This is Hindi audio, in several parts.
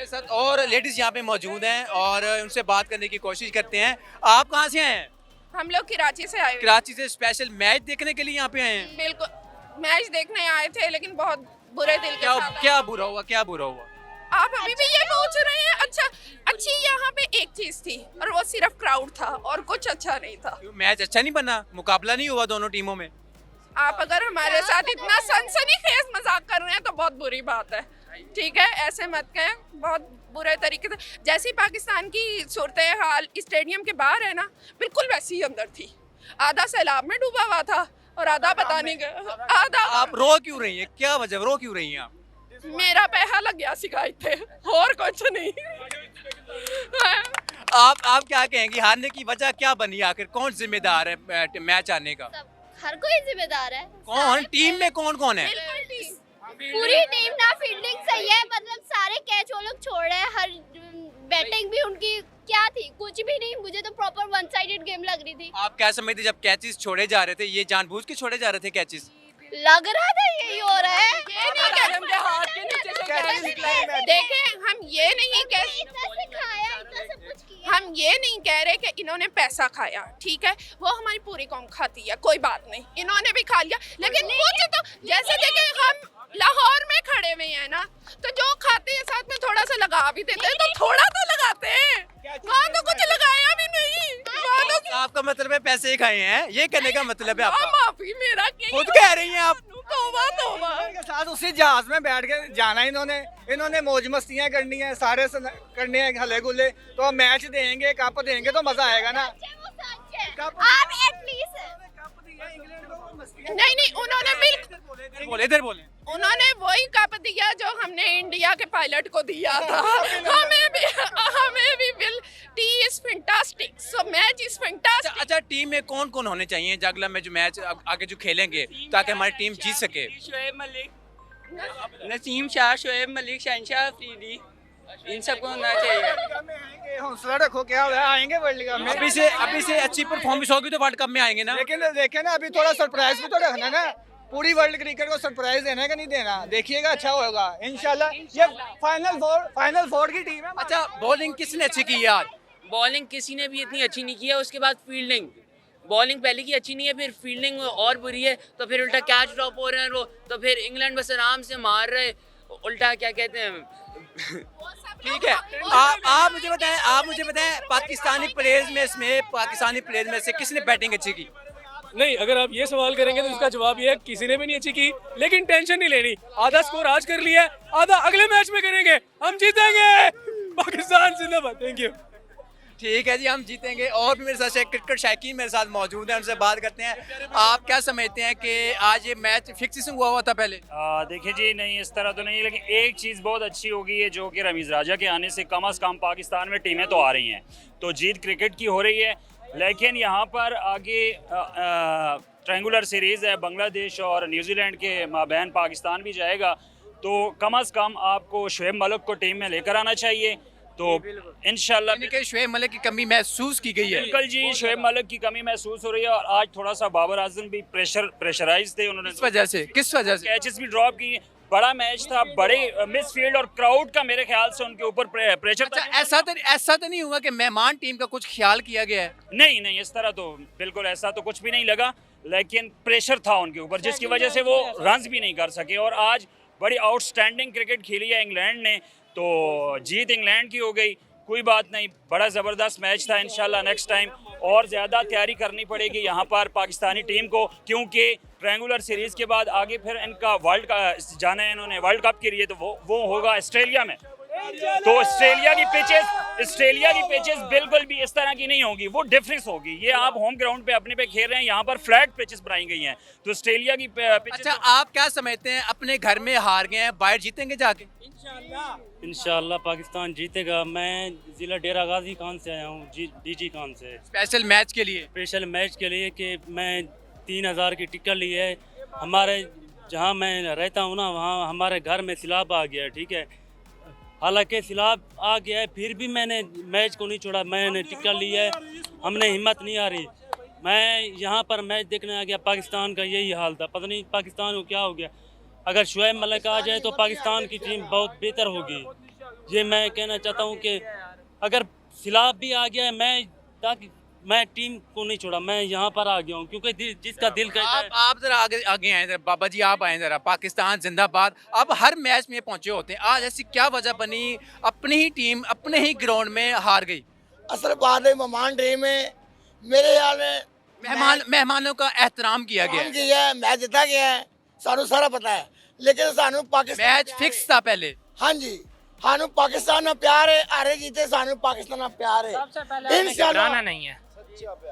मेरे साथ और लेडीज यहाँ पे मौजूद हैं और उनसे बात करने की कोशिश करते हैं। आप कहाँ से आए हैं? हम लोग कराची से आए हुए कराची से स्पेशल मैच देखने के लिए यहाँ पे आए हैं? हैं। बिल्कुल मैच देखने आए थे, लेकिन बहुत बुरे दिल के क्या साथ क्या बुरा हुआ, क्या बुरा हुआ? आप अभी भी ये पूछ रहे हैं? अच्छा, अच्छी यहाँ पे एक चीज थी और वो सिर्फ क्राउड था और कुछ अच्छा नहीं था। क्यों मैच अच्छा नहीं बना, मुकाबला नहीं हुआ दोनों टीमों में? आप अगर हमारे साथ इतना सनसनीखेज मजाक कर रहे हैं तो बहुत बुरी बात है। ठीक है, ऐसे मत कहें, बहुत बुरे तरीके से। जैसी पाकिस्तान की सूरत हाल स्टेडियम के बाहर है ना, बिल्कुल वैसी ही अंदर थी। आधा सैलाब में डूबा हुआ था और आधा पता नहीं आधा। आप रो क्यों रही हैं, क्या वजह, रो क्यों रही हैं आप? मेरा पैसा लग गया सिखाई थे और कुछ नहीं। आप क्या कहेंगी, हारने की वजह क्या बनी आखिर? कौन जिम्मेदार है मैच आने का? हर कोई जिम्मेदार है। कौन टीम में कौन कौन है? पूरी टीम ना फील्डिंग सही है, मतलब सारे कैच वो लोग छोड़ रहे हैं। हर बैटिंग भी उनकी क्या थी, कुछ भी नहीं। मुझे तो प्रॉपर वन साइडेड गेम लग रही थी। आप क्या समझते जब कैचेस छोड़े जा रहे थे, ये जानबूझ के छोड़े जा रहे थे कैचेस? लग रहा था यही हो रहा है। ये नहीं कह रहे हमने हाथ के नीचे से कैच निकला है। देखें, हम ये नहीं कह इतना से खाया, इतना सब कुछ किया। हम ये नहीं कह रहे कि इन्होंने पैसा खाया, ठीक है, वो हमारी पूरी कौम खाती है, कोई बात नहीं, इन्होंने भी खा लिया। लेकिन कुछ तो जैसे देखें, हम लाहौर में खड़े हुए हैं ना, तो जो खाते हैं साथ में थोड़ा सा लगा भी देते हैं, तो थोड़ा तो लगाते हैं। वहाँ तो कुछ लगाया भी नहीं। वहाँ तो आपका मतलब है पैसे ही खाए हैं, ये कहने का मतलब है आपका? माफी मेरा खुद कह रही हैं आप। तौबा तौबा। के साथ उसी जहाज में बैठ के जाना इन्होंने मौज मस्तियाँ करनी है, सारे करने हैं हले गुल्ले। तो हम मैच देंगे, कप देंगे तो मजा आएगा ना। आप एटलीस्ट नहीं, उन्होंने बिल्कुल बोले, इधर बोले। उन्होंने वही कप दिया जो हमने इंडिया के पायलट को दिया था। हमें भी bill T is fantastic, so match is fantastic. अच्छा, टीम में कौन कौन होने चाहिए जागला में जो मैच आगे जो खेलेंगे, ताकि हमारी टीम जीत सके? शोएब मलिक, नसीम शाह, शोएब मलिक, शहनशाह अफरीदी, इन सबको होना चाहिए। हौसला रखो, क्या हो रहा है, आएंगे वर्ल्ड कप में। अभी से अच्छी परफॉर्मेंस होगी तो वर्ल्ड कप में आएंगे ना। लेकिन देखे ना, अभी थोड़ा सरप्राइज भी तो रखना ना। पूरी वर्ल्ड क्रिकेट को सरप्राइज देना है कि नहीं देना, देखिएगा, अच्छा होगा इंशाल्लाह। ये फाइनल फोर की टीम है। अच्छा, बॉलिंग किसने अच्छी की है आज? बॉलिंग किसी ने भी इतनी अच्छी नहीं की है। उसके बाद फील्डिंग, बॉलिंग पहले की अच्छी नहीं है, फिर फील्डिंग और बुरी है, तो फिर उल्टा कैच ड्रॉप हो रहे हैं वो, तो फिर इंग्लैंड बस आराम से मार रहे, उल्टा क्या कहते हैं। ठीक है, आप मुझे बताएं पाकिस्तानी प्लेयर्स में से किसने बैटिंग अच्छी की? नहीं, अगर आप ये सवाल करेंगे तो इसका जवाब ये है किसी ने भी नहीं अच्छी की। लेकिन टेंशन नहीं लेनी, आधा स्कोर आज कर लिया है, आधा अगले मैच में करेंगे, हम जीतेंगे। पाकिस्तान जिंदाबाद। Thank you. ठीक है जी, हम जीतेंगे। और भी मेरे साथ क्रिकेट शौकीन मेरे साथ मौजूद हैं, उनसे बात करते हैं। आप क्या समझते हैं कि आज ये मैच फिक्सिंग हुआ था पहले? देखिए जी, नहीं इस तरह तो नहीं, लेकिन एक चीज़ बहुत अच्छी हो गई है, जो कि रमीज़ राजा के आने से कम से कम पाकिस्तान में टीमें तो आ रही हैं, तो जीत क्रिकेट की हो रही है। लेकिन यहाँ पर आगे ट्रायंगुलर सीरीज़ है, बांग्लादेश और न्यूजीलैंड के माबैन पाकिस्तान भी जाएगा, तो कम से कम आपको शोएब मलिक को टीम में लेकर आना चाहिए। तो इंशाल्लाह शोएब मलिक की कमी महसूस की गई है। बिल्कुल जी, शोएब मलिक की कमी महसूस हो रही है। और आज थोड़ा सा बाबर आजम भी प्रेशराइज थे, उन्होंने किस वजह से कैचेस भी ड्रॉप किए। बड़ा मैच था, बड़े मिस फील्ड और क्राउड का मेरे ख्याल से उनके ऊपर प्रेशर था। अच्छा, ऐसा तो नहीं हुआ कि मेहमान टीम का कुछ ख्याल किया गया है? नहीं, इस तरह तो बिल्कुल ऐसा तो कुछ भी नहीं लगा, लेकिन प्रेशर था उनके ऊपर, जिसकी वजह से वो रन्स भी नहीं कर सके। और आज बड़ी आउटस्टैंडिंग क्रिकेट खेली है इंग्लैंड ने, तो जीत इंग्लैंड की हो गई। कोई बात नहीं, बड़ा ज़बरदस्त मैच था। इंशाल्लाह नेक्स्ट टाइम और ज़्यादा तैयारी करनी पड़ेगी यहाँ पर पाकिस्तानी टीम को, क्योंकि ट्रायंगुलर सीरीज़ के बाद आगे फिर इनका वर्ल्ड का जाना है इन्होंने वर्ल्ड कप के लिए, तो वो होगा ऑस्ट्रेलिया में। तो ऑस्ट्रेलिया की पिचेस बिल्कुल भी इस तरह की नहीं होगी, वो डिफरेंस होगी। ये आप होम ग्राउंड पे अपने पे खेल रहे हैं, यहाँ पर फ्लैट पिचेस बनाई गई हैं, तो ऑस्ट्रेलिया की पिचेस। अच्छा, आप क्या समझते हैं, अपने घर में हार गए हैं, बाहर जीतेंगे जाके? इंशाल्लाह पाकिस्तान जीतेगा। मैं ज़िला डेरा गाजी खान से आया हूँ, डीजी खान से, स्पेशल मैच के लिए कि मैं 3000 की टिकट ली है। हमारे जहाँ मैं रहता हूँ ना, वहाँ हमारे घर में सैलाब आ गया है, ठीक है। हालांकि सैलाब आ गया है, फिर भी मैंने मैच को नहीं छोड़ा, मैंने टिकट ली है। हमने हिम्मत नहीं आ रही, मैं यहाँ पर मैच देखने आ गया। पाकिस्तान का यही हाल था, पता नहीं पाकिस्तान को क्या हो गया। अगर शोएब मलिक आ जाए तो पाकिस्तान की टीम बहुत बेहतर होगी। ये मैं कहना चाहता हूँ कि अगर सैलाब भी आ गया है, ताकि मैं टीम को नहीं छोड़ा, मैं यहाँ पर आ गया हूँ क्योंकि जिसका दिल कहता है। आप जरा आगे आगे आए जरा, बाबा जी आप आए जरा। पाकिस्तान जिंदाबाद। आप हर मैच में पहुंचे होते हैं, आज ऐसी क्या वजह बनी अपनी ही टीम अपने ही ग्राउंड में हार गई? असल बात है मेहमान टीम में मेरे ख्याल में मेहमानों का एहतराम किया गया काम किया है, मैच जीता गया है, सानू सारा पता है, लेकिन सानू पाकिस्तान मैच फिक्स था पहले। हाँ जी, सानू पाकिस्तान ना प्यार है, हारे जीते सानू पाकिस्तान ना प्यार है। सबसे पहले इंशाल्लाह नहीं है।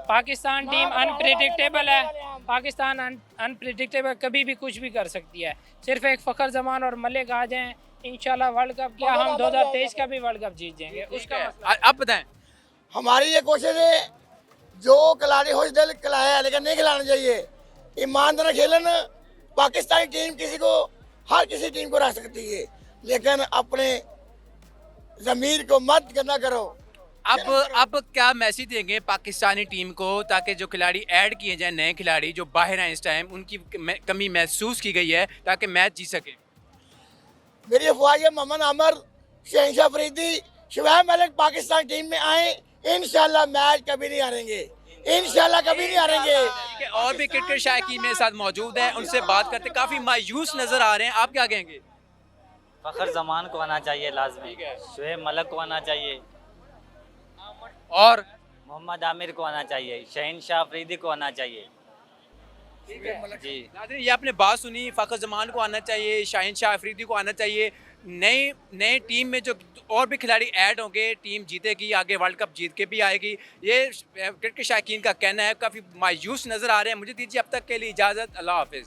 पाकिस्तान टीम अनप्रेडिक्टेबल है, पाकिस्तान अनप्रेडिक्टेबल, कभी भी कुछ भी कर सकती है। सिर्फ एक फ़खर जमान और मलिक आ जाएं, इंशाल्लाह वर्ल्ड कप क्या हम 2023 का भी वर्ल्ड कप जीत जाएंगे। उसका आप बताएं। हमारी ये कोशिश है, जो खिलाड़ी खुश दिल खिलाया लेकिन नहीं खिलाना चाहिए, ईमानदार खेलन। पाकिस्तानी टीम किसी को हर किसी टीम को रख सकती है, लेकिन अपने ज़मीर को मत गंदा करो। अब क्या मैसेज देंगे पाकिस्तानी टीम को ताकि जो खिलाड़ी ऐड किए जाएं, नए खिलाड़ी जो बाहर हैं इस टाइम, उनकी कमी महसूस की गई है ताकि मैच जीत सके? मेरी अफवाह है मोहम्मद आमर, शहनशाह अफरीदी, शुएब मलिक पाकिस्तान टीम में आए, इंशाल्लाह मैच कभी नहीं हारेंगे, इंशाल्लाह कभी नहीं हारेंगे। ठीक है, और भी क्रिकेट शायकीन मेरे साथ मौजूद हैं, उनसे बात करते। काफ़ी मायूस नजर आ रहे हैं, आप क्या कहेंगे? फ़खर जमान को आना चाहिए लाजमी, शुएब मलिक को आना चाहिए, और मोहम्मद आमिर को आना चाहिए, शहनशाह अफरीदी को आना चाहिए। जी नाज़रीन, ये आपने बात सुनी, फ़खर जमान को आना चाहिए, शहनशाह अफरीदी को आना चाहिए। नए टीम में जो और भी खिलाड़ी ऐड होंगे, टीम जीतेगी, आगे वर्ल्ड कप जीत के भी आएगी। ये क्रिकेट शायकीन का कहना है। काफ़ी मायूस नज़र आ रहे हैं। मुझे दीजिए अब तक के लिए इजाज़त। अल्लाह हाफिज़।